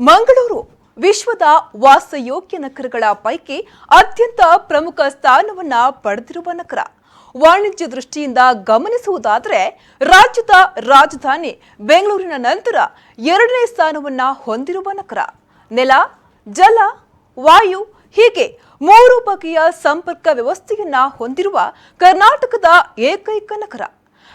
ಮಂಗಳೂರು ವಿಶ್ವದ ವಾಸಯೋಗ್ಯ ನಗರಗಳ ಪೈಕಿ ಅತ್ಯಂತ ಪ್ರಮುಖ ಸ್ಥಾನವನ್ನ ಪಡೆದಿರುವ ನಗರ. ವಾಣಿಜ್ಯ ದೃಷ್ಟಿಯಿಂದ ಗಮನಿಸುವುದಾದರೆ ರಾಜ್ಯದ ರಾಜಧಾನಿ ಬೆಂಗಳೂರಿನ ನಂತರ ಎರಡನೇ ಸ್ಥಾನವನ್ನ ಹೊಂದಿರುವ ನಗರ. ನೆಲ, ಜಲ, ವಾಯು ಹೀಗೆ ಮೂರು ಬಗೆಯ ಸಂಪರ್ಕ ವ್ಯವಸ್ಥೆಯನ್ನ ಹೊಂದಿರುವ ಕರ್ನಾಟಕದ ಏಕೈಕ ನಗರ.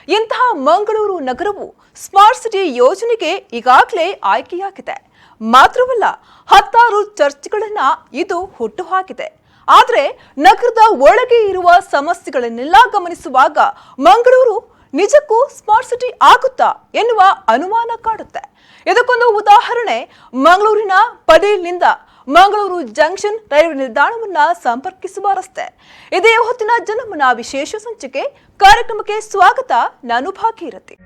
ಇಂತಹ ಮಂಗಳೂರು ನಗರವು ಸ್ಮಾರ್ಟ್ ಸಿಟಿ ಯೋಜನೆಗೆ ಈಗಾಗಲೇ ಆಯ್ಕೆಯಾಗಿದೆ. ಮಾತ್ರವಲ್ಲ, 10 ಚರ್ಚ್ಗಳನ್ನ ಇದು ಹುಟ್ಟುಹಾಕಿದೆ. ಆದರೆ ನಗರದ ಒಳಗೆ ಇರುವ ಸಮಸ್ಯೆಗಳನ್ನೆಲ್ಲ ಗಮನಿಸುವಾಗ ಮಂಗಳೂರು ನಿಜಕ್ಕೂ ಸ್ಮಾರ್ಟ್ ಸಿಟಿ ಆಗುತ್ತಾ ಎನ್ನುವ ಅನುಮಾನ ಕಾಡುತ್ತೆ. ಇದಕ್ಕೊಂದು ಉದಾಹರಣೆ ಮಂಗಳೂರಿನ ಪಡೀಲ್ನಿಂದ ಮಂಗಳೂರು ಜಂಕ್ಷನ್ ರೈಲ್ವೆ ನಿಲ್ದಾಣವನ್ನ ಸಂಪರ್ಕಿಸುವ ರಸ್ತೆ. ಇದೇ ಹೊತ್ತಿನ ಜನಮನ ವಿಶೇಷ ಸಂಚಿಕೆ ಕಾರ್ಯಕ್ರಮಕ್ಕೆ ಸ್ವಾಗತ. ನಾನು ಭಾಗೀರಥಿ.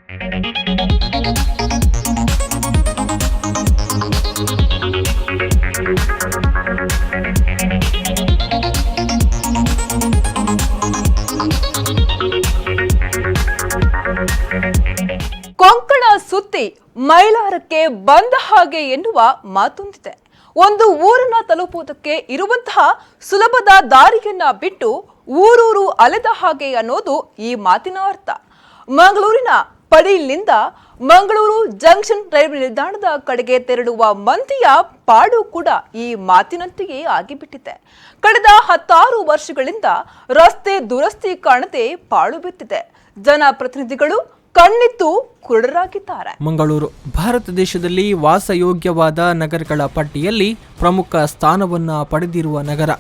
ಕೊಂಕಣ ಸುತ್ತಿ ಮೈಲಾರಕ್ಕೆ ಬಂದ ಹಾಗೆ ಎನ್ನುವ ಮಾತೊಂದಿದೆ. ಒಂದು ಊರನ್ನ ತಲುಪುವುದಕ್ಕೆ ಇರುವಂತಹ ಸುಲಭದ ದಾರಿಯನ್ನ ಬಿಟ್ಟು ಊರೂರು ಅಲೆದ ಹಾಗೆ ಅನ್ನೋದು ಈ ಮಾತಿನ ಅರ್ಥ. ಮಂಗಳೂರಿನ ಪಡೀಲ್ನಿಂದ ಮಂಗಳೂರು ಜಂಕ್ಷನ್ ರೈಲ್ವೆ ನಿಲ್ದಾಣದ ಕಡೆಗೆ ತೆರಳುವ ಮಂದಿಯ ಪಾಡು ಕೂಡ ಈ ಮಾತಿನಂತೆಯೇ ಆಗಿಬಿಟ್ಟಿದೆ. ಕಳೆದ 10 ವರ್ಷಗಳಿಂದ ರಸ್ತೆ ದುರಸ್ತಿ ಕಾಣದೆ ಪಾಳು ಬಿತ್ತಿದೆ. ಜನಪ್ರತಿನಿಧಿಗಳು ಕಣ್ಣಿತ್ತು ಕುರುಡರಾಗಿದ್ದಾರೆ. ಮಂಗಳೂರು ಭಾರತ ದೇಶದಲ್ಲಿ ವಾಸಯೋಗ್ಯವಾದ ನಗರಗಳ ಪಟ್ಟಿಯಲ್ಲಿ ಪ್ರಮುಖ ಸ್ಥಾನವನ್ನ ಪಡೆದಿರುವ ನಗರ.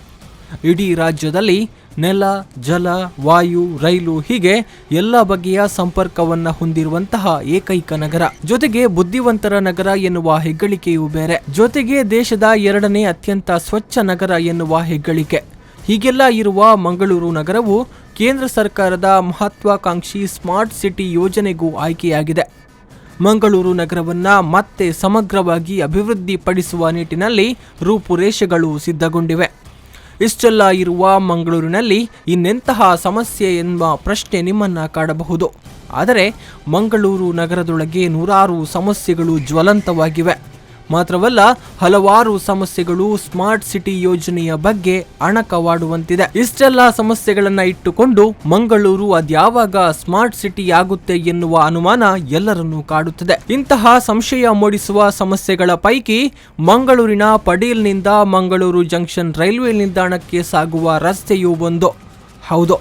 ಇಡೀ ರಾಜ್ಯದಲ್ಲಿ ನೆಲ, ಜಲ, ವಾಯು, ರೈಲು ಹೀಗೆ ಎಲ್ಲ ಬಗೆಯ ಸಂಪರ್ಕವನ್ನ ಹೊಂದಿರುವಂತಹ ಏಕೈಕ ನಗರ. ಜೊತೆಗೆ ಬುದ್ಧಿವಂತರ ನಗರ ಎನ್ನುವ ಹೆಗ್ಗಳಿಕೆಯೂ ಬೇರೆ. ಜೊತೆಗೆ ದೇಶದ 2ನೇ ಅತ್ಯಂತ ಸ್ವಚ್ಛ ನಗರ ಎನ್ನುವ ಹೆಗ್ಗಳಿಕೆ. ಹೀಗೆಲ್ಲ ಇರುವ ಮಂಗಳೂರು ನಗರವು ಕೇಂದ್ರ ಸರ್ಕಾರದ ಮಹತ್ವಾಕಾಂಕ್ಷಿ ಸ್ಮಾರ್ಟ್ ಸಿಟಿ ಯೋಜನೆಗೂ ಆಯ್ಕೆಯಾಗಿದೆ. ಮಂಗಳೂರು ನಗರವನ್ನ ಮತ್ತೆ ಸಮಗ್ರವಾಗಿ ಅಭಿವೃದ್ಧಿಪಡಿಸುವ ನಿಟ್ಟಿನಲ್ಲಿ ರೂಪುರೇಷೆಗಳು ಸಿದ್ಧಗೊಂಡಿವೆ. ಇಷ್ಟೆಲ್ಲ ಇರುವ ಮಂಗಳೂರಿನಲ್ಲಿ ಇನ್ನೆಂತಹ ಸಮಸ್ಯೆ ಎಂಬ ಪ್ರಶ್ನೆ ನಿಮ್ಮನ್ನ ಕಾಡಬಹುದು. ಆದರೆ ಮಂಗಳೂರು ನಗರದೊಳಗೆ 100 ಸಮಸ್ಯೆಗಳು ಜ್ವಲಂತವಾಗಿವೆ. ಮಾತ್ರವಲ್ಲ, ಹಲವಾರು ಸಮಸ್ಯೆಗಳು ಸ್ಮಾರ್ಟ್ ಸಿಟಿ ಯೋಜನೆಯ ಬಗ್ಗೆ ಅಣಕವಾಡುವಂತಿದೆ. ಇಷ್ಟೆಲ್ಲ ಸಮಸ್ಯೆಗಳನ್ನ ಇಟ್ಟುಕೊಂಡು ಮಂಗಳೂರು ಅದ್ಯಾವಾಗ ಸ್ಮಾರ್ಟ್ ಸಿಟಿ ಆಗುತ್ತೆ ಎನ್ನುವ ಅನುಮಾನ ಎಲ್ಲರನ್ನೂ ಕಾಡುತ್ತದೆ. ಇಂತಹ ಸಂಶಯ ಮೂಡಿಸುವ ಸಮಸ್ಯೆಗಳ ಪೈಕಿ ಮಂಗಳೂರಿನ ಪಡೀಲ್ನಿಂದ ಮಂಗಳೂರು ಜಂಕ್ಷನ್ ರೈಲ್ವೆ ನಿಲ್ದಾಣಕ್ಕೆ ಸಾಗುವ ರಸ್ತೆಯೂ ಒಂದು. ಹೌದು,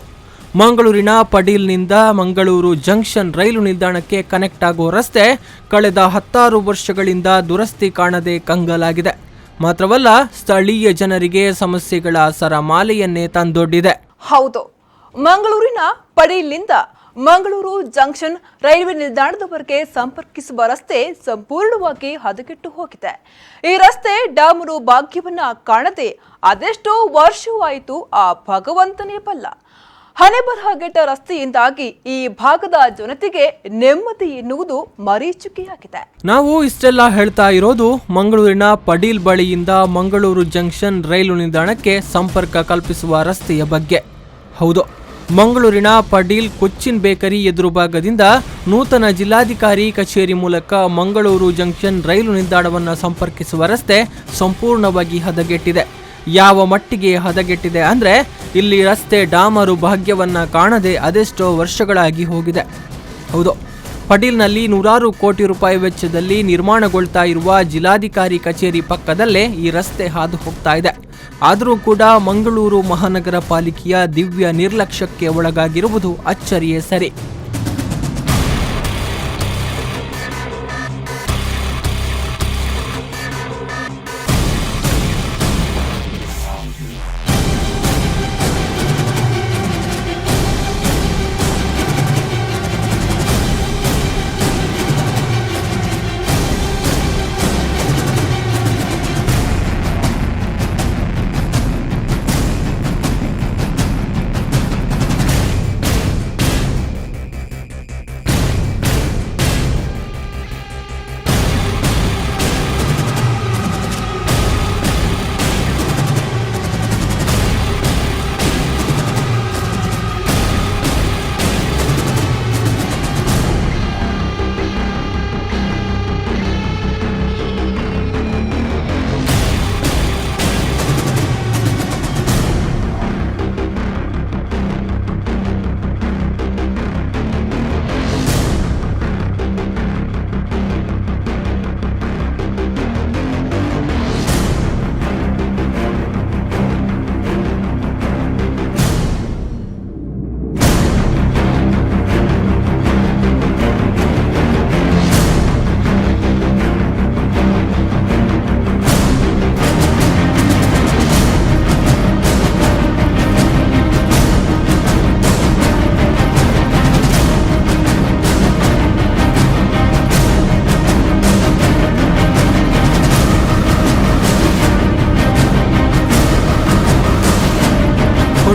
ಮಂಗಳೂರಿನ ಪಡೀಲ್ನಿಂದ ಮಂಗಳೂರು ಜಂಕ್ಷನ್ ರೈಲು ನಿಲ್ದಾಣಕ್ಕೆ ಕನೆಕ್ಟ್ ಆಗೋ ರಸ್ತೆ ಕಳೆದ 10 ವರ್ಷಗಳಿಂದ ದುರಸ್ತಿ ಕಾಣದೆ ಕಂಗಾಲಾಗಿದೆ. ಮಾತ್ರವಲ್ಲ, ಸ್ಥಳೀಯ ಜನರಿಗೆ ಸಮಸ್ಯೆಗಳ ಸರಮಾಲೆಯನ್ನೇ ತಂದೊಡ್ಡಿದೆ. ಹೌದು, ಮಂಗಳೂರಿನ ಪಡೀಲ್ನಿಂದ ಮಂಗಳೂರು ಜಂಕ್ಷನ್ ರೈಲ್ವೆ ನಿಲ್ದಾಣದವರೆಗೆ ಸಂಪರ್ಕಿಸುವ ರಸ್ತೆ ಸಂಪೂರ್ಣವಾಗಿ ಹದಗೆಟ್ಟು ಹೋಗಿದೆ. ಈ ರಸ್ತೆ ಡಾಮರು ಭಾಗ್ಯವನ್ನ ಕಾಣದೆ ಅದೆಷ್ಟೋ ವರ್ಷವಾಯಿತು, ಆ ಭಗವಂತನೇ ಬಲ್ಲ. ಹಣೆಬರಹಗೆಟ್ಟ ರಸ್ತೆಯಿಂದಾಗಿ ಈ ಭಾಗದ ಜನತೆಗೆ ನೆಮ್ಮದಿ ಎನ್ನುವುದು ಮರೀಚುಕೆಯಾಗಿದೆ. ನಾವು ಇಷ್ಟೆಲ್ಲ ಹೇಳ್ತಾ ಇರೋದು ಮಂಗಳೂರಿನ ಪಡೀಲ್ ಬಳಿಯಿಂದ ಮಂಗಳೂರು ಜಂಕ್ಷನ್ ರೈಲು ನಿಲ್ದಾಣಕ್ಕೆ ಸಂಪರ್ಕ ಕಲ್ಪಿಸುವ ರಸ್ತೆಯ ಬಗ್ಗೆ. ಹೌದು, ಮಂಗಳೂರಿನ ಪಡೀಲ್ ಕೊಚ್ಚಿನ್ ಬೇಕರಿ ಎದುರು ಭಾಗದಿಂದ ನೂತನ ಜಿಲ್ಲಾಧಿಕಾರಿ ಕಚೇರಿ ಮೂಲಕ ಮಂಗಳೂರು ಜಂಕ್ಷನ್ ರೈಲು ನಿಲ್ದಾಣವನ್ನು ಸಂಪರ್ಕಿಸುವ ರಸ್ತೆ ಸಂಪೂರ್ಣವಾಗಿ ಹದಗೆಟ್ಟಿದೆ. ಯಾವ ಮಟ್ಟಿಗೆ ಹದಗೆಟ್ಟಿದೆ ಅಂದ್ರೆ, ಇಲ್ಲಿ ರಸ್ತೆ ಡಾಮರು ಭಾಗ್ಯವನ್ನ ಕಾಣದೆ ಅದೆಷ್ಟೋ ವರ್ಷಗಳಾಗಿ ಹೋಗಿದೆ. ಹೌದು, ಪಡೀಲ್ನಲ್ಲಿ 100 ಕೋಟಿ ರೂಪಾಯಿ ವೆಚ್ಚದಲ್ಲಿ ನಿರ್ಮಾಣಗೊಳ್ತಾ ಇರುವ ಜಿಲ್ಲಾಧಿಕಾರಿ ಕಚೇರಿ ಪಕ್ಕದಲ್ಲೇ ಈ ರಸ್ತೆ ಹಾದು ಹೋಗ್ತಾ ಇದೆ. ಆದರೂ ಕೂಡ ಮಂಗಳೂರು ಮಹಾನಗರ ಪಾಲಿಕೆಯ ದಿವ್ಯ ನಿರ್ಲಕ್ಷ್ಯಕ್ಕೆ ಒಳಗಾಗಿರುವುದು ಅಚ್ಚರಿಯೇ ಸರಿ.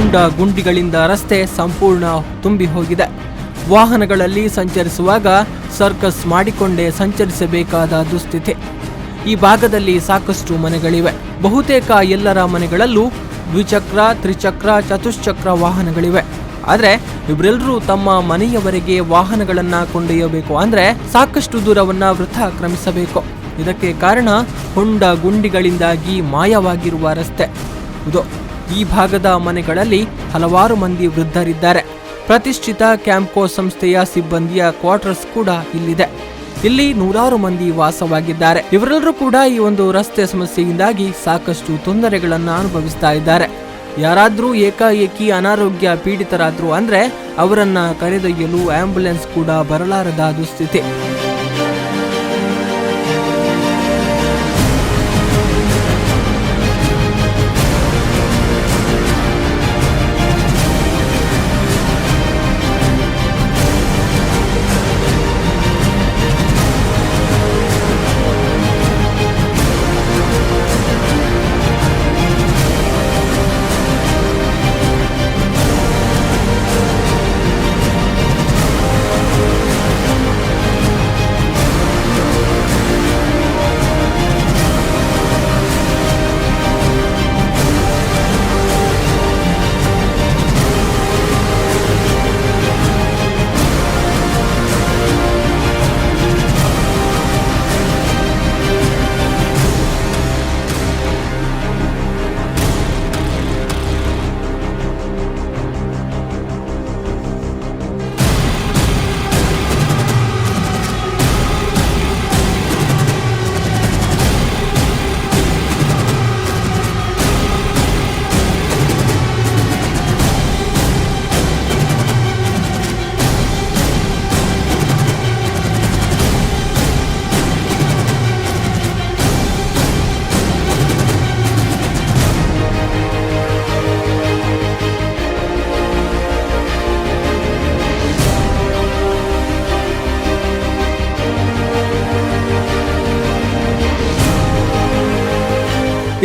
ಹೊಂಡ ಗುಂಡಿಗಳಿಂದ ರಸ್ತೆ ಸಂಪೂರ್ಣ ತುಂಬಿ ಹೋಗಿದೆ. ವಾಹನಗಳಲ್ಲಿ ಸಂಚರಿಸುವಾಗ ಸರ್ಕಸ್ ಮಾಡಿಕೊಂಡೇ ಸಂಚರಿಸಬೇಕಾದ ದುಸ್ಥಿತಿ. ಈ ಭಾಗದಲ್ಲಿ ಸಾಕಷ್ಟು ಮನೆಗಳಿವೆ. ಬಹುತೇಕ ಎಲ್ಲರ ಮನೆಗಳಲ್ಲೂ ದ್ವಿಚಕ್ರ, ತ್ರಿಚಕ್ರ, ಚತುಶ್ಚಕ್ರ ವಾಹನಗಳಿವೆ. ಆದರೆ ಇವರೆಲ್ಲರೂ ತಮ್ಮ ಮನೆಯವರೆಗೆ ವಾಹನಗಳನ್ನ ಕೊಂಡೊಯ್ಯಬೇಕು ಅಂದ್ರೆ ಸಾಕಷ್ಟು ದೂರವನ್ನ ವೃಥಾ ಕ್ರಮಿಸಬೇಕು. ಇದಕ್ಕೆ ಕಾರಣ ಹೊಂಡ ಗುಂಡಿಗಳಿಂದಾಗಿ ಮಾಯವಾಗಿರುವ ರಸ್ತೆ. ಇದು ಈ ಭಾಗದ ಮನೆಗಳಲ್ಲಿ ಹಲವಾರು ಮಂದಿ ವೃದ್ಧರಿದ್ದಾರೆ. ಪ್ರತಿಷ್ಠಿತ ಕ್ಯಾಂಪ್ಕೋ ಸಂಸ್ಥೆಯ ಸಿಬ್ಬಂದಿಯ ಕ್ವಾರ್ಟರ್ಸ್ ಕೂಡ ಇಲ್ಲಿದೆ. ಇಲ್ಲಿ ನೂರಾರು ಮಂದಿ ವಾಸವಾಗಿದ್ದಾರೆ. ಇವರೆಲ್ಲರೂ ಕೂಡ ಈ ಒಂದು ರಸ್ತೆ ಸಮಸ್ಯೆಯಿಂದಾಗಿ ಸಾಕಷ್ಟು ತೊಂದರೆಗಳನ್ನು ಅನುಭವಿಸ್ತಾ ಇದ್ದಾರೆ. ಯಾರಾದ್ರೂ ಏಕಾಏಕಿ ಅನಾರೋಗ್ಯ ಪೀಡಿತರಾದ್ರು ಅಂದ್ರೆ ಅವರನ್ನ ಕರೆದೊಯ್ಯಲು ಆಂಬ್ಯುಲೆನ್ಸ್ ಕೂಡ ಬರಲಾರದ ದುಸ್ಥಿತಿ.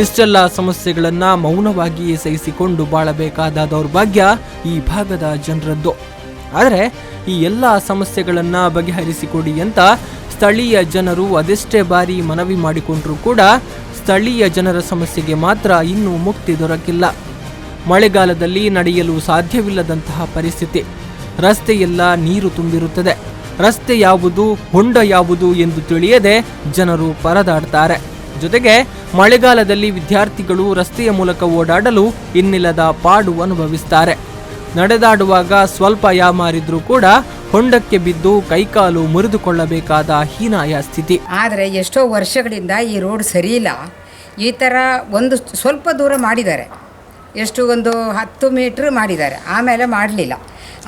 ಇಷ್ಟೆಲ್ಲ ಸಮಸ್ಯೆಗಳನ್ನ ಮೌನವಾಗಿಯೇ ಸಹಿಸಿಕೊಂಡು ಬಾಳಬೇಕಾದ ದೌರ್ಭಾಗ್ಯ ಈ ಭಾಗದ ಜನರದ್ದು. ಆದರೆ ಈ ಎಲ್ಲ ಸಮಸ್ಯೆಗಳನ್ನ ಬಗೆಹರಿಸಿಕೊಡಿ ಅಂತ ಸ್ಥಳೀಯ ಜನರು ಅದೆಷ್ಟೇ ಬಾರಿ ಮನವಿ ಮಾಡಿಕೊಂಡ್ರೂ ಕೂಡ ಸ್ಥಳೀಯ ಜನರ ಸಮಸ್ಯೆಗೆ ಮಾತ್ರ ಇನ್ನೂ ಮುಕ್ತಿ ದೊರಕಿಲ್ಲ. ಮಳೆಗಾಲದಲ್ಲಿ ನಡೆಯಲು ಸಾಧ್ಯವಿಲ್ಲದಂತಹ ಪರಿಸ್ಥಿತಿ. ರಸ್ತೆಯೆಲ್ಲ ನೀರು ತುಂಬಿರುತ್ತದೆ. ರಸ್ತೆ ಯಾವುದು, ಹೊಂಡ ಯಾವುದು ಎಂದು ತಿಳಿಯದೆ ಜನರು ಪರದಾಡ್ತಾರೆ. ಜೊತೆಗೆ ಮಳೆಗಾಲದಲ್ಲಿ ವಿದ್ಯಾರ್ಥಿಗಳು ರಸ್ತೆಯ ಮೂಲಕ ಓಡಾಡಲು ಇನ್ನಿಲ್ಲದ ಪಾಡು ಅನುಭವಿಸ್ತಾರೆ. ನಡೆದಾಡುವಾಗ ಸ್ವಲ್ಪ ಯಾಮಾರಿದ್ರೂ ಕೂಡ ಹೊಂಡಕ್ಕೆ ಬಿದ್ದು ಕೈಕಾಲು ಮುರಿದುಕೊಳ್ಳಬೇಕಾದ ಹೀನಾಯ ಸ್ಥಿತಿ. ಆದರೆ ಎಷ್ಟೋ ವರ್ಷಗಳಿಂದ ಈ ರೋಡ್ ಸರಿಯಿಲ್ಲ. ಈ ಥರ ಒಂದು ಸ್ವಲ್ಪ ದೂರ ಮಾಡಿದ್ದಾರೆ, ಎಷ್ಟು ಒಂದು 10 ಮೀಟ್ರ್ ಮಾಡಿದ್ದಾರೆ, ಆಮೇಲೆ ಮಾಡಲಿಲ್ಲ.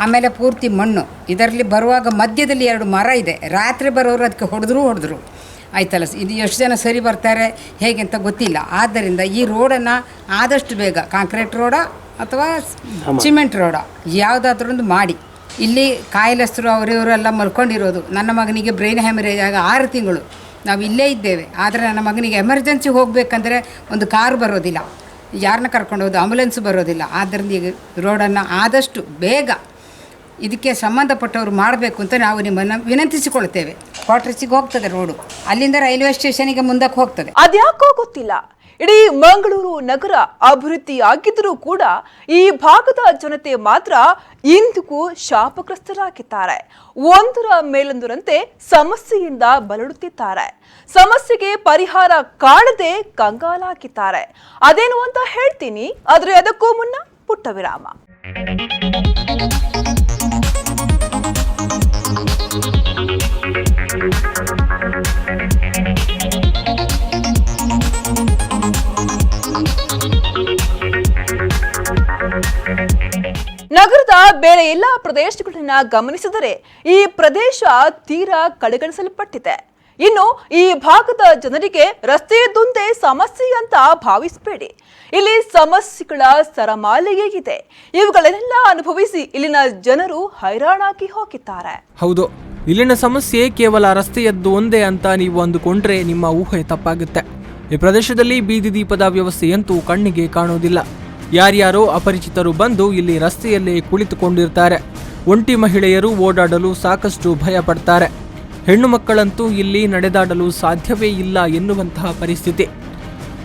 ಆಮೇಲೆ ಪೂರ್ತಿ ಮಣ್ಣು. ಇದರಲ್ಲಿ ಬರುವಾಗ ಮಧ್ಯದಲ್ಲಿ 2 ಮರ ಇದೆ. ರಾತ್ರಿ ಬರೋರು ಅದಕ್ಕೆ ಹೊಡೆದ್ರು ಆಯ್ತಲ್ಲ. ಇದು ಎಷ್ಟು ಜನ ಸರಿ ಬರ್ತಾರೆ ಹೇಗೆ ಅಂತ ಗೊತ್ತಿಲ್ಲ. ಆದ್ದರಿಂದ ಈ ರೋಡನ್ನು ಆದಷ್ಟು ಬೇಗ ಕಾಂಕ್ರೀಟ್ ರೋಡ ಅಥವಾ ಸಿಮೆಂಟ್ ರೋಡ ಯಾವುದಾದ್ರೂ ಒಂದು ಮಾಡಿ. ಇಲ್ಲಿ ಕಾಯಿಲೆಸ್ತರು ಅವರಿವರೆಲ್ಲ ಮಲ್ಕೊಂಡಿರೋದು. ನನ್ನ ಮಗನಿಗೆ ಬ್ರೈನ್ ಹ್ಯಾಮರೇಜ್ ಆಗ 6 ತಿಂಗಳು ನಾವು ಇಲ್ಲೇ ಇದ್ದೇವೆ. ಆದರೆ ನನ್ನ ಮಗನಿಗೆ ಎಮರ್ಜೆನ್ಸಿ ಹೋಗಬೇಕಂದ್ರೆ ಒಂದು ಕಾರು ಬರೋದಿಲ್ಲ, ಯಾರನ್ನ ಕರ್ಕೊಂಡು ಹೋದು ಆಂಬುಲೆನ್ಸ್ ಬರೋದಿಲ್ಲ. ಆದ್ದರಿಂದ ಈಗ ರೋಡನ್ನು ಆದಷ್ಟು ಬೇಗ ಇದಕ್ಕೆ ಸಂಬಂಧಪಟ್ಟವರು ಮಾಡಬೇಕು ಅಂತ ನಾವು ನಿಮ್ಮನ್ನು ವಿನಂತಿಸಿಕೊಳ್ತೇವೆ. ಕ್ವಾರ್ಟರ್ಸಿಗೆ ಹೋಗ್ತದೆ ರೋಡು, ಅಲ್ಲಿಂದ ರೈಲ್ವೆ ಸ್ಟೇಷನ್ಗೆ ಮುಂದಕ್ಕೆ ಹೋಗ್ತದೆ. ಅದ್ಯಾಕೋ ಗೊತ್ತಿಲ್ಲ, ಇಡೀ ಮಂಗಳೂರು ನಗರ ಅಭಿವೃದ್ಧಿಯಾಗಿದ್ದರೂ ಕೂಡ ಈ ಭಾಗದ ಜನತೆ ಮಾತ್ರ ಇಂದಿಗೂ ಶಾಪಗ್ರಸ್ತರಾಗಿದ್ದಾರೆ. ಒಂದರ ಮೇಲೊಂದರಂತೆ ಸಮಸ್ಯೆಯಿಂದ ಬಳಲುತ್ತಿದ್ದಾರೆ. ಸಮಸ್ಯೆಗೆ ಪರಿಹಾರ ಕಾಣದೆ ಕಂಗಾಲಾಗಿದ್ದಾರೆ. ಅದೇನು ಅಂತ ಹೇಳ್ತೀನಿ, ಆದರೆ ಅದಕ್ಕೂ ಮುನ್ನ ಪುಟ್ಟ ವಿರಾಮ. ನಗರದ ಬೇರೆ ಎಲ್ಲ ಪ್ರದೇಶಗಳನ್ನ ಗಮನಿಸಿದರೆ ಈ ಪ್ರದೇಶ ತೀರಾ ಕಡೆಗಣಿಸಲ್ಪಟ್ಟಿದೆ. ಇನ್ನು ಈ ಭಾಗದ ಜನರಿಗೆ ರಸ್ತೆಯದ್ದೊಂದೇ ಸಮಸ್ಯೆ ಅಂತ ಭಾವಿಸಬೇಡಿ. ಇಲ್ಲಿ ಸಮಸ್ಯೆಗಳ ಸರಮಾಲೆಯೇ ಇದೆ. ಇವುಗಳನ್ನೆಲ್ಲ ಅನುಭವಿಸಿ ಇಲ್ಲಿನ ಜನರು ಹೈರಾಣಾಗಿ ಹೋಗಿದ್ದಾರೆ. ಹೌದು, ಇಲ್ಲಿನ ಸಮಸ್ಯೆ ಕೇವಲ ರಸ್ತೆಯದ್ದು ಒಂದೇ ಅಂತ ನೀವು ಅಂದುಕೊಂಡ್ರೆ ನಿಮ್ಮ ಊಹೆ ತಪ್ಪಾಗುತ್ತೆ. ಈ ಪ್ರದೇಶದಲ್ಲಿ ಬೀದಿ ದೀಪದ ವ್ಯವಸ್ಥೆಯಂತೂ ಕಣ್ಣಿಗೆ ಕಾಣೋದಿಲ್ಲ. ಯಾರ್ಯಾರೋ ಅಪರಿಚಿತರು ಬಂದು ಇಲ್ಲಿ ರಸ್ತೆಯಲ್ಲೇ ಕುಳಿತುಕೊಂಡಿರ್ತಾರೆ. ಒಂಟಿ ಮಹಿಳೆಯರು ಓಡಾಡಲು ಸಾಕಷ್ಟು ಭಯ ಪಡ್ತಾರೆ. ಹೆಣ್ಣು ಮಕ್ಕಳಂತೂ ಇಲ್ಲಿ ನಡೆದಾಡಲು ಸಾಧ್ಯವೇ ಇಲ್ಲ ಎನ್ನುವಂತಹ ಪರಿಸ್ಥಿತಿ.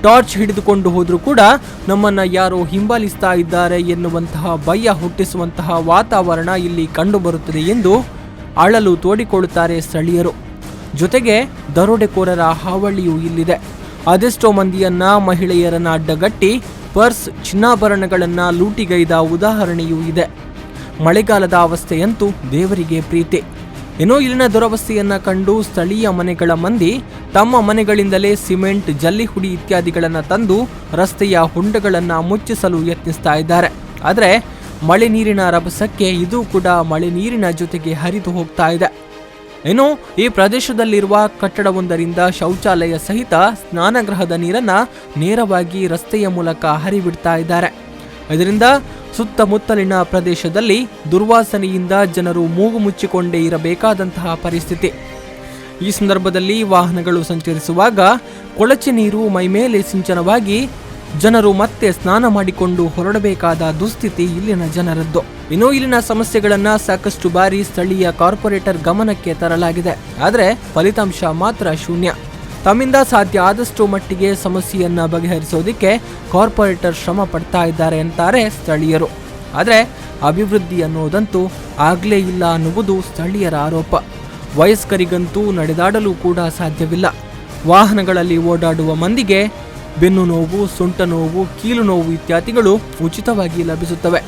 ಟಾರ್ಚ್ ಹಿಡಿದುಕೊಂಡು ಹೋದ್ರೂ ಕೂಡ ನಮ್ಮನ್ನ ಯಾರೋ ಹಿಂಬಾಲಿಸ್ತಾ ಇದ್ದಾರೆ ಎನ್ನುವಂತಹ ಭಯ ಹುಟ್ಟಿಸುವಂತಹ ವಾತಾವರಣ ಇಲ್ಲಿ ಕಂಡುಬರುತ್ತದೆ ಎಂದು ಅಳಲು ತೋಡಿಕೊಳ್ಳುತ್ತಾರೆ ಸ್ಥಳೀಯರು. ಜೊತೆಗೆ ದರೋಡೆಕೋರರ ಹಾವಳಿಯೂ ಇಲ್ಲಿದೆ. ಅದೆಷ್ಟೋ ಮಂದಿಯನ್ನ ಮಹಿಳೆಯರನ್ನ ಅಡ್ಡಗಟ್ಟಿ ಪರ್ಸ್, ಚಿನ್ನಾಭರಣಗಳನ್ನ ಲೂಟಿಗೈದ ಉದಾಹರಣೆಯೂ ಇದೆ. ಮಳೆಗಾಲದ ಅವಸ್ಥೆಯಂತೂ ದೇವರಿಗೆ ಪ್ರೀತಿ. ಏನೋ ಇಲ್ಲಿನ ದುರವಸ್ಥೆಯನ್ನ ಕಂಡು ಸ್ಥಳೀಯ ಮನೆಗಳ ಮಂದಿ ತಮ್ಮ ಮನೆಗಳಿಂದಲೇ ಸಿಮೆಂಟ್, ಜಲ್ಲಿಹುಡಿ ಇತ್ಯಾದಿಗಳನ್ನು ತಂದು ರಸ್ತೆಯ ಹೊಂಡಗಳನ್ನು ಮುಚ್ಚಿಸಲು ಯತ್ನಿಸ್ತಾ ಇದ್ದಾರೆ. ಆದರೆ ಮಳೆ ನೀರಿನ ರಭಸಕ್ಕೆ ಇದು ಕೂಡ ಮಳೆ ನೀರಿನ ಜೊತೆಗೆ ಹರಿದು ಹೋಗ್ತಾ ಇದೆ. ಇನ್ನು ಈ ಪ್ರದೇಶದಲ್ಲಿರುವ ಕಟ್ಟಡವೊಂದರಿಂದ ಶೌಚಾಲಯ ಸಹಿತ ಸ್ನಾನಗೃಹದ ನೀರನ್ನ ನೇರವಾಗಿ ರಸ್ತೆಯ ಮೂಲಕ ಹರಿಬಿಡ್ತಾ ಇದ್ದಾರೆ. ಇದರಿಂದ ಸುತ್ತಮುತ್ತಲಿನ ಪ್ರದೇಶದಲ್ಲಿ ದುರ್ವಾಸನೆಯಿಂದ ಜನರು ಮೂಗು ಮುಚ್ಚಿಕೊಂಡೇ ಇರಬೇಕಾದಂತಹ ಪರಿಸ್ಥಿತಿ. ಈ ಸಂದರ್ಭದಲ್ಲಿ ವಾಹನಗಳು ಸಂಚರಿಸುವಾಗ ಕೊಳಚೆ ನೀರು ಮೈಮೇಲೆ ಸಿಂಚನವಾಗಿ ಜನರು ಮತ್ತೆ ಸ್ನಾನ ಮಾಡಿಕೊಂಡು ಹೊರಡಬೇಕಾದ ದುಸ್ಥಿತಿ ಇಲ್ಲಿನ ಜನರದ್ದು. ಇನ್ನು ಇಲ್ಲಿನ ಸಮಸ್ಯೆಗಳನ್ನ ಸಾಕಷ್ಟು ಬಾರಿ ಸ್ಥಳೀಯ ಕಾರ್ಪೊರೇಟರ್ ಗಮನಕ್ಕೆ ತರಲಾಗಿದೆ. ಆದರೆ ಫಲಿತಾಂಶ ಮಾತ್ರ ಶೂನ್ಯ. ತಮ್ಮಿಂದ ಸಾಧ್ಯ ಆದಷ್ಟು ಮಟ್ಟಿಗೆ ಸಮಸ್ಯೆಯನ್ನ ಬಗೆಹರಿಸೋದಿಕ್ಕೆ ಕಾರ್ಪೊರೇಟರ್ ಶ್ರಮ ಪಡ್ತಾ ಇದ್ದಾರೆ ಅಂತಾರೆ ಸ್ಥಳೀಯರು. ಆದರೆ ಅಭಿವೃದ್ಧಿ ಅನ್ನೋದಂತೂ ಆಗ್ಲೇ ಇಲ್ಲ ಅನ್ನುವುದು ಸ್ಥಳೀಯರ ಆರೋಪ. ವಯಸ್ಕರಿಗಂತೂ ನಡೆದಾಡಲು ಕೂಡ ಸಾಧ್ಯವಿಲ್ಲ. ವಾಹನಗಳಲ್ಲಿ ಓಡಾಡುವ ಮಂದಿಗೆ ಬೆನ್ನು ನೋವು, ಸೊಂಟ ನೋವು, ಕೀಲು ನೋವು ಇತ್ಯಾದಿಗಳು ಉಚಿತವಾಗಿ ಲಭಿಸುತ್ತವೆ.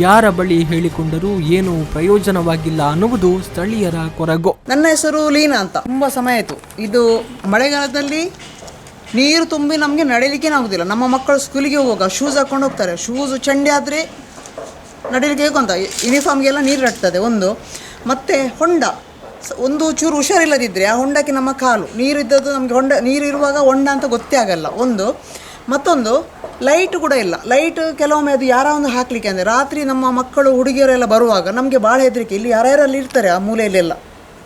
ಯಾರ ಬಳಿ ಹೇಳಿಕೊಂಡರೂ ಏನೂ ಪ್ರಯೋಜನವಾಗಿಲ್ಲ ಅನ್ನುವುದು ಸ್ಥಳೀಯರ ಕೊರಗು. ನನ್ನ ಹೆಸರು ಲೀನಾ ಅಂತ. ತುಂಬ ಸಮಯ ಆಯಿತು. ಇದು ಮಳೆಗಾಲದಲ್ಲಿ ನೀರು ತುಂಬಿ ನಮಗೆ ನಡೀಲಿಕ್ಕೆ ಆಗೋದಿಲ್ಲ. ನಮ್ಮ ಮಕ್ಕಳು ಸ್ಕೂಲಿಗೆ ಹೋಗುವಾಗ ಶೂಸ್ ಹಾಕ್ಕೊಂಡು ಹೋಗ್ತಾರೆ. ಶೂಸು ಚಂಡಿ ಆದರೆ ನಡೀಲಿಕ್ಕೆ ಹೇಗಂತ ಯೂನಿಫಾರ್ಮ್ಗೆಲ್ಲ ನೀರು ಹಟ್ತದೆ ಒಂದು. ಮತ್ತು ಹೊಂಡ ಒಂದು ಚೂರು ಹುಷಾರಿಲ್ಲದಿದ್ದರೆ ಆ ಹೊಂಡಕ್ಕೆ ನಮ್ಮ ಕಾಲು ನೀರಿದ್ದದ್ದು ನಮಗೆ ಹೊಂಡ ನೀರಿರುವಾಗ ಹೊಂಡ ಅಂತ ಗೊತ್ತೇ ಆಗಲ್ಲ ಒಂದು. ಮತ್ತೊಂದು ಲೈಟ್ ಕೂಡ ಇಲ್ಲ. ಲೈಟ್ ಕೆಲವೊಮ್ಮೆ ಅದು ಯಾರೋ ಒಂದು ಹಾಕಲಿಕ್ಕೆ ಅಂದರೆ ರಾತ್ರಿ ನಮ್ಮ ಮಕ್ಕಳು ಹುಡುಗಿಯರೆಲ್ಲ ಬರುವಾಗ ನಮಗೆ ಭಾಳ ಹೆದರಿಕೆ. ಇಲ್ಲಿ ಯಾರ್ಯಾರಲ್ಲಿ ಇರ್ತಾರೆ ಆ ಮೂಲೆಯಲ್ಲೆಲ್ಲ,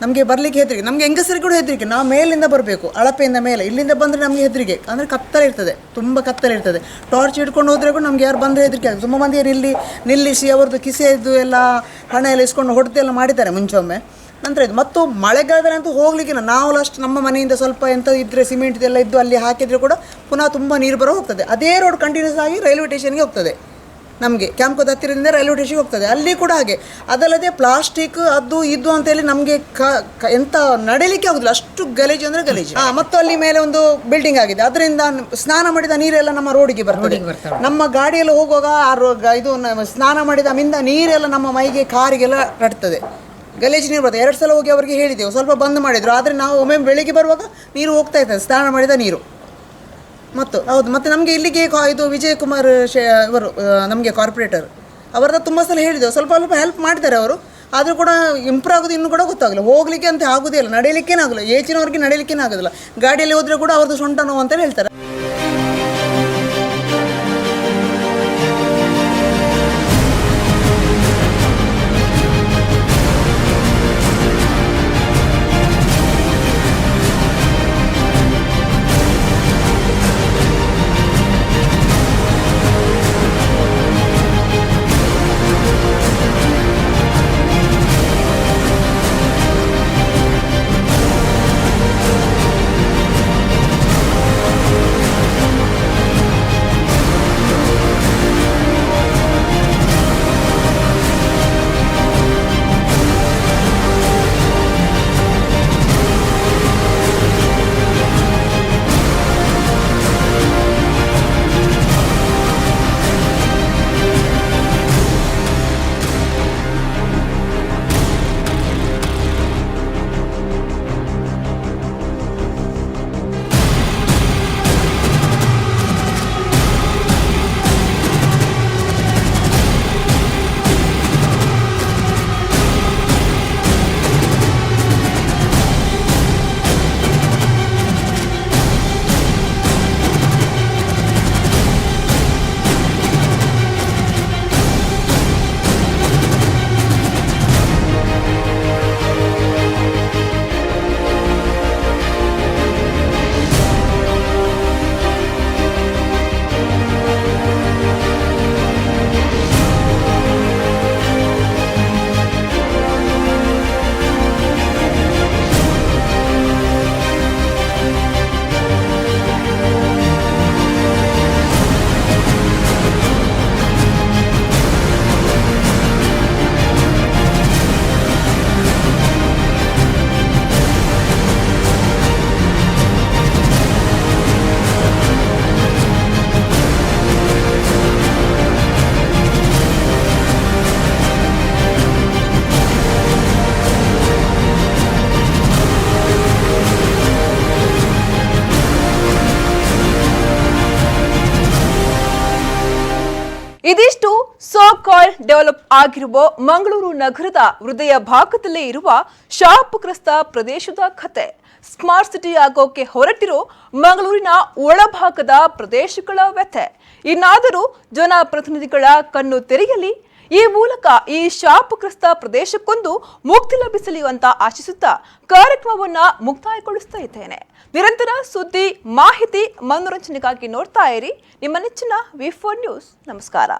ನಮಗೆ ಬರಲಿಕ್ಕೆ ಹೆದರಿಕೆ. ನಮಗೆ ಹೆಂಗಸರಿಗೆ ಕೂಡ ಹೆದರಿಕೆ. ನಾವು ಮೇಲಿಂದ ಬರಬೇಕು, ಅಳಪೆಯಿಂದ ಮೇಲೆ. ಇಲ್ಲಿಂದ ಬಂದರೆ ನಮಗೆ ಹೆದರಿಕೆ, ಅಂದರೆ ಕತ್ತಲೆ ಇರ್ತದೆ, ತುಂಬ ಕತ್ತಲೆ ಇರ್ತದೆ. ಟಾರ್ಚ್ ಹಿಡ್ಕೊಂಡು ಹೋದರೆ ಕೂಡ ನಮಗೆ ಯಾರು ಬಂದರೆ ಹೆದರಿಕೆ ಆಗುತ್ತೆ. ತುಂಬ ಮಂದಿ ನಿಲ್ಲಿಸಿ ಅವ್ರದ್ದು ಕಿಸೆದು ಎಲ್ಲ ಹಣ ಎಲ್ಲ ಇಸ್ಕೊಂಡು ಹೊಡೆದೆಲ್ಲ ಮಾಡಿದ್ದಾರೆ ಮುಂಚೊಮ್ಮೆ. ನಂತರ ಇದು ಮತ್ತು ಮಳೆಗಾಲದಲ್ಲಿ ಅಂತೂ ಹೋಗ್ಲಿಕ್ಕಿಲ್ಲ. ನಾವು ಲಾಸ್ಟ್ ನಮ್ಮ ಮನೆಯಿಂದ ಸ್ವಲ್ಪ ಎಂಥ ಇದ್ದರೆ ಸಿಮೆಂಟ್ ಇದೆಲ್ಲ ಇದ್ದು ಅಲ್ಲಿ ಹಾಕಿದರೆ ಕೂಡ ಪುನಃ ತುಂಬ ನೀರು ಬರೋ ಹೋಗ್ತದೆ. ಅದೇ ರೋಡ್ ಕಂಟಿನ್ಯೂಸ್ ಆಗಿ ರೈಲ್ವೆ ಸ್ಟೇಷನ್ಗೆ ಹೋಗ್ತದೆ. ನಮಗೆ ಕ್ಯಾಂಪ್ಕೋದ ಹತ್ತಿರದಿಂದ ರೈಲ್ವೆ ಸ್ಟೇಷನ್ಗೆ ಹೋಗ್ತದೆ. ಅಲ್ಲಿ ಕೂಡ ಹಾಗೆ. ಅದಲ್ಲದೆ ಪ್ಲಾಸ್ಟಿಕ್ ಅದು ಇದು ಅಂತೇಳಿ ನಮಗೆ ಎಂಥ ನಡೀಲಿಕ್ಕೆ ಆಗೋದಿಲ್ಲ, ಅಷ್ಟು ಗಲೀಜು ಅಂದರೆ ಗಲೀಜು. ಮತ್ತು ಅಲ್ಲಿ ಮೇಲೆ ಒಂದು ಬಿಲ್ಡಿಂಗ್ ಆಗಿದೆ. ಅದರಿಂದ ಸ್ನಾನ ಮಾಡಿದ ನೀರೆಲ್ಲ ನಮ್ಮ ರೋಡಿಗೆ ಬರ್ತದೆ. ನಮ್ಮ ಗಾಡಿಯೆಲ್ಲ ಹೋಗುವಾಗ ಇದು ಸ್ನಾನ ಮಾಡಿದ ಮಿಂದ ನೀರೆಲ್ಲ ನಮ್ಮ ಮೈಗೆ, ಕಾರಿಗೆಲ್ಲ ರಟ್ತದೆ. ಗಲೀಜು ನೀರು ಬರ್ತದೆ. 2 ಸಲ ಹೋಗಿ ಅವರಿಗೆ ಹೇಳಿದೆವು, ಸ್ವಲ್ಪ ಬಂದ್ ಮಾಡಿದರು. ಆದರೆ ನಾವು ಒಮ್ಮೆ ಬೆಳಿಗ್ಗೆ ಬರುವಾಗ ನೀರು ಹೋಗ್ತಾ ಇರ್ತದೆ, ಸ್ನಾನ ಮಾಡಿದ ನೀರು. ಮತ್ತು ನಮಗೆ ಇಲ್ಲಿಗೆ ಇದು ವಿಜಯ್ ಕುಮಾರ್ ಇವರು ನಮಗೆ ಕಾರ್ಪೊರೇಟರ್ ಅವರದ ತುಂಬ ಸಲ ಹೇಳಿದೆವು, ಸ್ವಲ್ಪ ಹೆಲ್ಪ್ ಮಾಡಿದ್ದಾರೆ ಅವರು. ಆದರೂ ಕೂಡ ಇಂಪ್ರೂವ್ ಆಗೋದು ಇನ್ನೂ ಕೂಡ ಗೊತ್ತಾಗಲ್ಲ. ಹೋಗಲಿಕ್ಕೆ ಅಂತ ಆಗೋದೇ ಇಲ್ಲ, ನಡೀಲಿಕ್ಕೇನೆ ಆಗೋಲ್ಲ. ಏಜಿನವ್ರಿಗೆ ನಡೀಲಿಕ್ಕೇನೆ ಆಗೋದಿಲ್ಲ. ಗಾಡಿಯಲ್ಲಿ ಹೋದರೆ ಕೂಡ ಅವ್ರದ್ದು ಸೊಂಟ ನೋವು ಅಂತೇಳಿ ಹೇಳ್ತಾರೆ. ಇದಿಷ್ಟು ಸೋ ಕಾಲ್ ಡೆವಲಪ್ ಆಗಿರುವ ಮಂಗಳೂರು ನಗರದ ಹೃದಯ ಭಾಗದಲ್ಲೇ ಇರುವ ಶಾಪಗ್ರಸ್ತ ಪ್ರದೇಶದ ಕತೆ. ಸ್ಮಾರ್ಟ್ ಸಿಟಿ ಆಗೋಕೆ ಹೊರಟಿರೋ ಮಂಗಳೂರಿನ ಒಳಭಾಗದ ಪ್ರದೇಶಗಳ ವ್ಯಥೆ. ಇನ್ನಾದರೂ ಜನಪ್ರತಿನಿಧಿಗಳ ಕಣ್ಣು ತೆರೆಯಲಿ. ಈ ಮೂಲಕ ಈ ಶಾಪಗ್ರಸ್ತ ಪ್ರದೇಶಕ್ಕೊಂದು ಮುಕ್ತಿ ಲಭಿಸಲಿ ಅಂತ ಆಶಿಸುತ್ತಾ ಕಾರ್ಯಕ್ರಮವನ್ನ ಮುಕ್ತಾಯಗೊಳಿಸ್ತಾ ಇದ್ದೇನೆ. ನಿರಂತರ ಸುದ್ದಿ, ಮಾಹಿತಿ, ಮನೋರಂಜನೆಗಾಗಿ ನೋಡ್ತಾ ಇರಿ ನಿಮ್ಮ ನೆಚ್ಚಿನ ವಿ4 ನ್ಯೂಸ್. ನಮಸ್ಕಾರ.